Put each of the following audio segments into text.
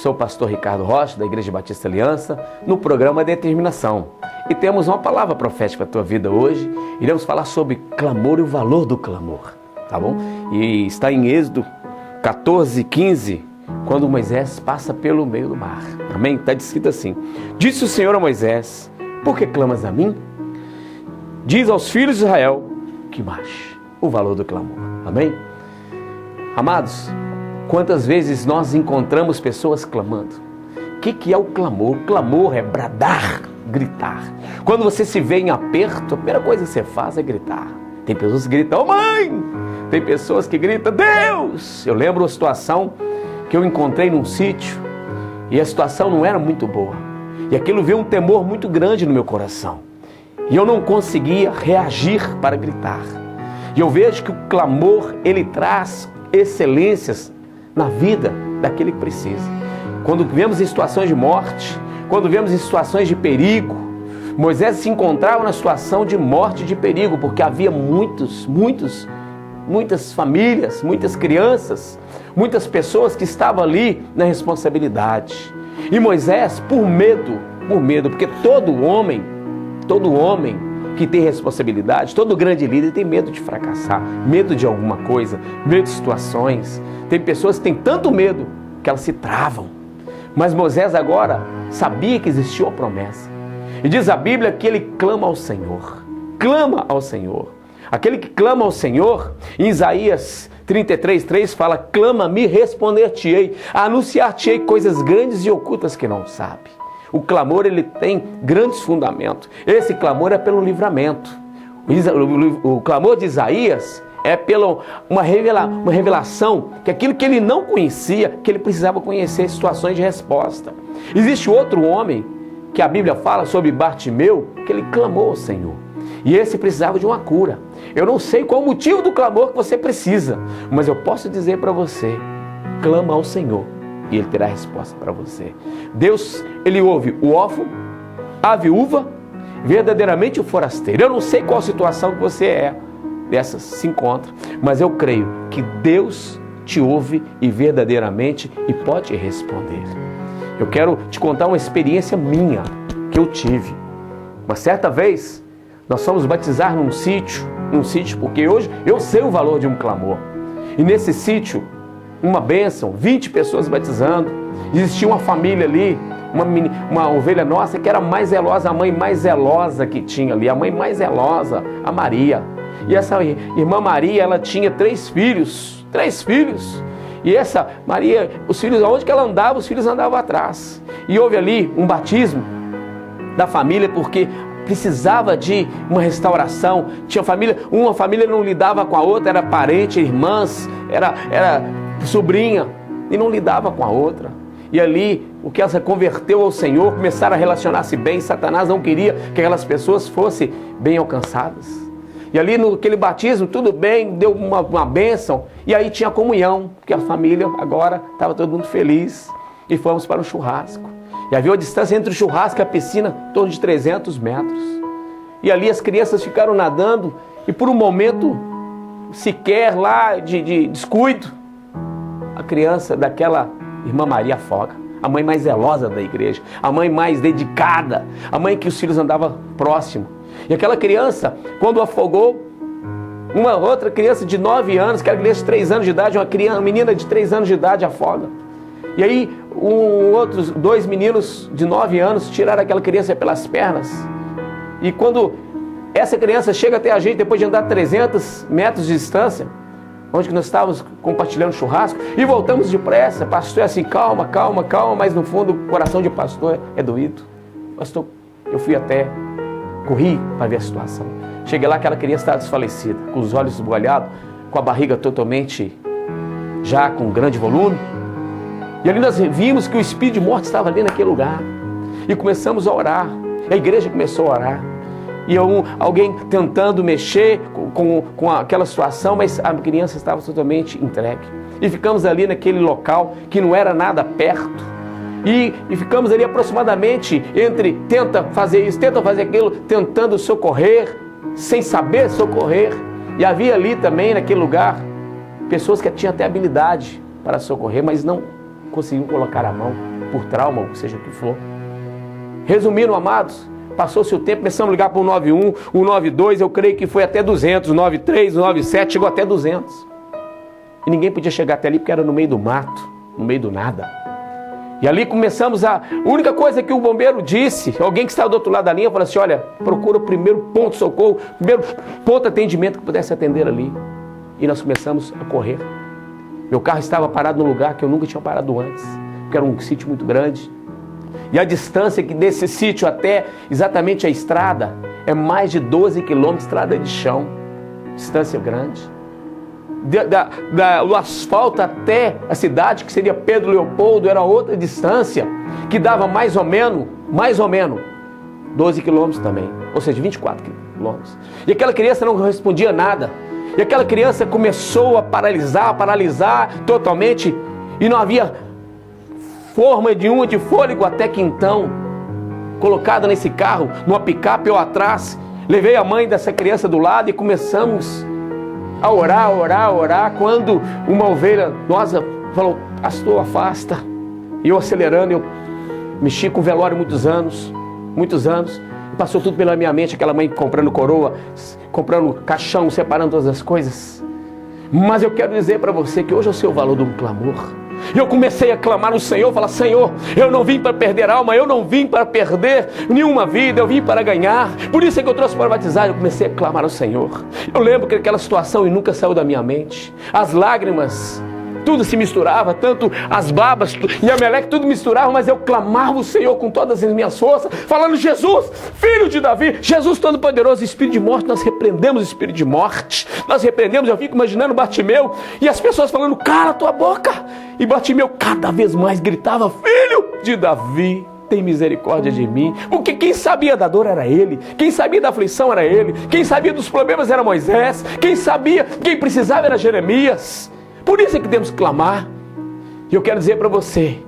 Sou o pastor Ricardo Rocha, da Igreja Batista Aliança, no programa Determinação. E temos uma palavra profética para a tua vida hoje. Iremos falar sobre clamor e o valor do clamor, tá bom? E está em Êxodo 14:15, quando Moisés passa pelo meio do mar. Amém? Está escrito assim: Disse o Senhor a Moisés: Por que clamas a mim? Diz aos filhos de Israel que baixe o valor do clamor. Amém? Amados, quantas vezes nós encontramos pessoas clamando? O que é o clamor? O clamor é bradar, gritar. Quando você se vê em aperto, a primeira coisa que você faz é gritar. Tem pessoas que gritam: "Oh, mãe!" Tem pessoas que gritam: "Deus!" Eu lembro uma situação que eu encontrei num sítio e a situação não era muito boa. E aquilo veio um temor muito grande no meu coração. E eu não conseguia reagir para gritar. E eu vejo que o clamor, ele traz excelências na vida daquele que precisa. Quando vemos em situações de morte, quando vemos em situações de perigo, Moisés se encontrava na situação de morte e de perigo, porque havia muitas famílias, muitas crianças, muitas pessoas que estavam ali na responsabilidade. E Moisés, por medo, porque todo homem que tem responsabilidade, todo grande líder tem medo de fracassar, medo de alguma coisa, medo de situações. Tem pessoas que têm tanto medo que elas se travam. Mas Moisés agora sabia que existia uma promessa. E diz a Bíblia que ele clama ao Senhor. Clama ao Senhor. Aquele que clama ao Senhor, em Isaías 33:3 fala: Clama-me, responder-te-ei, anunciar-te-ei coisas grandes e ocultas que não sabe. O clamor, ele tem grandes fundamentos. Esse clamor é pelo livramento. O clamor de Isaías é pela uma revelação, que aquilo que ele não conhecia, que ele precisava conhecer, situações de resposta. Existe outro homem que a Bíblia fala sobre Bartimeu, que ele clamou ao Senhor. E esse precisava de uma cura. Eu não sei qual o motivo do clamor que você precisa, mas eu posso dizer para você: clama ao Senhor e Ele terá resposta para você. Deus, Ele ouve o órfão, a viúva, verdadeiramente o forasteiro. Eu não sei qual situação que você dessas se encontra, mas eu creio que Deus te ouve e verdadeiramente e pode te responder. Eu quero te contar uma experiência minha que eu tive. Uma certa vez, nós fomos batizar num sítio, porque hoje eu sei o valor de um clamor. E nesse sítio, uma bênção, 20 pessoas batizando. Existia uma família ali, uma ovelha nossa que era mais zelosa, a mãe mais zelosa que tinha ali, a mãe mais zelosa, a Maria. E essa irmã Maria, ela tinha 3 filhos. E essa Maria, os filhos, aonde que ela andava, os filhos andavam atrás. E houve ali um batismo da família, porque precisava de uma restauração. Uma família não lidava com a outra, era parente, irmãs, era sobrinha, e não lidava com a outra. E ali, o que ela se converteu ao Senhor, começaram a relacionar-se bem. Satanás não queria que aquelas pessoas fossem bem alcançadas. E ali, naquele batismo, tudo bem, deu uma bênção. E aí tinha comunhão, porque a família agora estava todo mundo feliz. E fomos para o churrasco. E havia uma distância entre o churrasco e a piscina, em torno de 300 metros. E ali as crianças ficaram nadando, e por um momento sequer lá de descuido, a criança daquela irmã Maria afoga. A mãe mais zelosa da igreja, a mãe mais dedicada, a mãe que os filhos andavam próximo. E aquela criança, quando afogou, uma outra criança de 9 anos, que era criança de 3 anos de idade, uma menina de 3 anos de idade afoga. E aí, outros 2 meninos de 9 anos tiraram aquela criança pelas pernas. E quando essa criança chega até a gente, depois de andar 300 metros de distância, onde que nós estávamos compartilhando churrasco, e voltamos depressa, pastor é assim: calma, mas no fundo o coração de pastor é doído. Pastor, eu corri para ver a situação. Cheguei lá, aquela criança estava desfalecida, com os olhos esbugalhados, com a barriga totalmente já com grande volume. E ali nós vimos que o espírito de morte estava ali naquele lugar. E começamos a orar. A igreja começou a orar. E alguém tentando mexer com aquela situação, mas a criança estava totalmente entregue. E ficamos ali naquele local que não era nada perto. E ficamos ali aproximadamente tenta fazer isso, tenta fazer aquilo, tentando socorrer, sem saber socorrer. E havia ali também naquele lugar pessoas que tinham até habilidade para socorrer, mas não conseguiu colocar a mão, por trauma, ou seja o que for. Resumindo, amados, passou-se o tempo, começamos a ligar para o 91, o 92, eu creio que foi até 200, o 93, o 97, chegou até 200. E ninguém podia chegar até ali porque era no meio do mato, no meio do nada. E ali começamos a única coisa que o bombeiro disse, alguém que estava do outro lado da linha, falou assim, olha, procura o primeiro ponto de socorro, o primeiro ponto de atendimento que pudesse atender ali. E nós começamos a correr. Meu carro estava parado num lugar que eu nunca tinha parado antes, porque era um sítio muito grande. E a distância que desse sítio até exatamente a estrada é mais de 12 quilômetros de estrada de chão. Distância grande. Do asfalto até a cidade, que seria Pedro Leopoldo, era outra distância, que dava mais ou menos, 12 quilômetros também. Ou seja, 24 quilômetros. E aquela criança não respondia nada. E aquela criança começou a paralisar totalmente. E não havia forma nenhuma de fôlego, até que então, colocada nesse carro, numa picape ou atrás, levei a mãe dessa criança do lado e começamos a orar, quando uma ovelha nossa falou, pastor, afasta. E eu acelerando, eu mexi com velório muitos anos, passou tudo pela minha mente, aquela mãe comprando coroa, comprando caixão, separando todas as coisas. Mas eu quero dizer para você que hoje eu sei o valor de um clamor. E eu comecei a clamar no Senhor, falar, Senhor, eu não vim para perder alma, eu não vim para perder nenhuma vida, eu vim para ganhar. Por isso é que eu trouxe para batizar, eu comecei a clamar ao Senhor. Eu lembro que aquela situação e nunca saiu da minha mente. As lágrimas, tudo se misturava, tanto as babas e a meleque, tudo misturava, mas eu clamava o Senhor com todas as minhas forças, falando, Jesus, filho de Davi, Jesus Todo-Poderoso, espírito de morte, nós repreendemos o espírito de morte, nós repreendemos, eu fico imaginando Bartimeu, e as pessoas falando, cala a tua boca, e Bartimeu cada vez mais gritava, filho de Davi, tem misericórdia de mim, porque quem sabia da dor era ele, quem sabia da aflição era ele, quem sabia dos problemas era Moisés, quem precisava era Jeremias. Por isso é que temos que clamar. E eu quero dizer para você,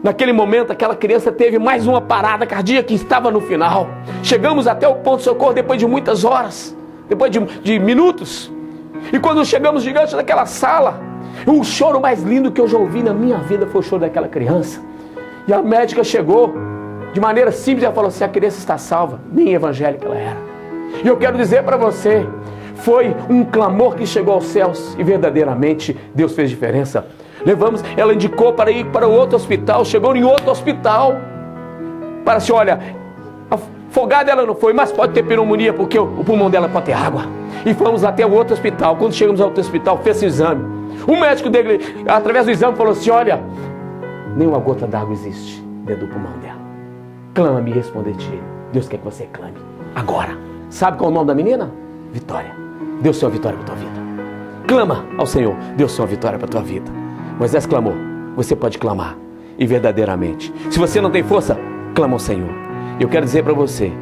naquele momento aquela criança teve mais uma parada cardíaca que estava no final. Chegamos até o ponto de socorro depois de muitas horas, depois de minutos. E quando chegamos diante daquela sala, o choro mais lindo que eu já ouvi na minha vida foi o choro daquela criança. E a médica chegou, de maneira simples, ela falou assim, a criança está salva. Nem evangélica ela era. E eu quero dizer para você, foi um clamor que chegou aos céus e verdadeiramente Deus fez diferença. Levamos, ela indicou para ir para outro hospital, chegou em outro hospital, para assim, olha, afogada ela não foi, mas pode ter pneumonia porque o pulmão dela pode ter água. E fomos até o outro hospital. Quando chegamos ao outro hospital, fez o exame. O médico dele, através do exame, falou assim, olha, nenhuma gota d'água existe dentro do pulmão dela. Clama-me e responder-te. Deus quer que você clame agora. Sabe qual é o nome da menina? Vitória. Deus tem uma vitória para a tua vida. Clama ao Senhor, Deus tem uma vitória para a tua vida. Moisés clamou, você pode clamar. E verdadeiramente, se você não tem força, clama ao Senhor. Eu quero dizer para você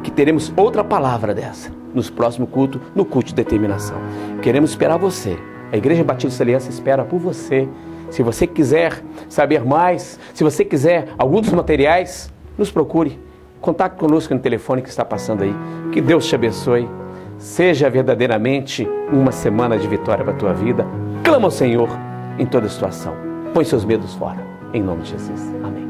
que teremos outra palavra dessa nos próximos cultos, no culto de determinação. Queremos esperar você. A Igreja Batista de Aliança espera por você. Se você quiser saber mais, se você quiser algum dos materiais, nos procure. Contate conosco no telefone que está passando aí. Que Deus te abençoe. Seja verdadeiramente uma semana de vitória para a tua vida. Clama ao Senhor em toda situação. Põe seus medos fora. Em nome de Jesus. Amém.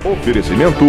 Oferecimento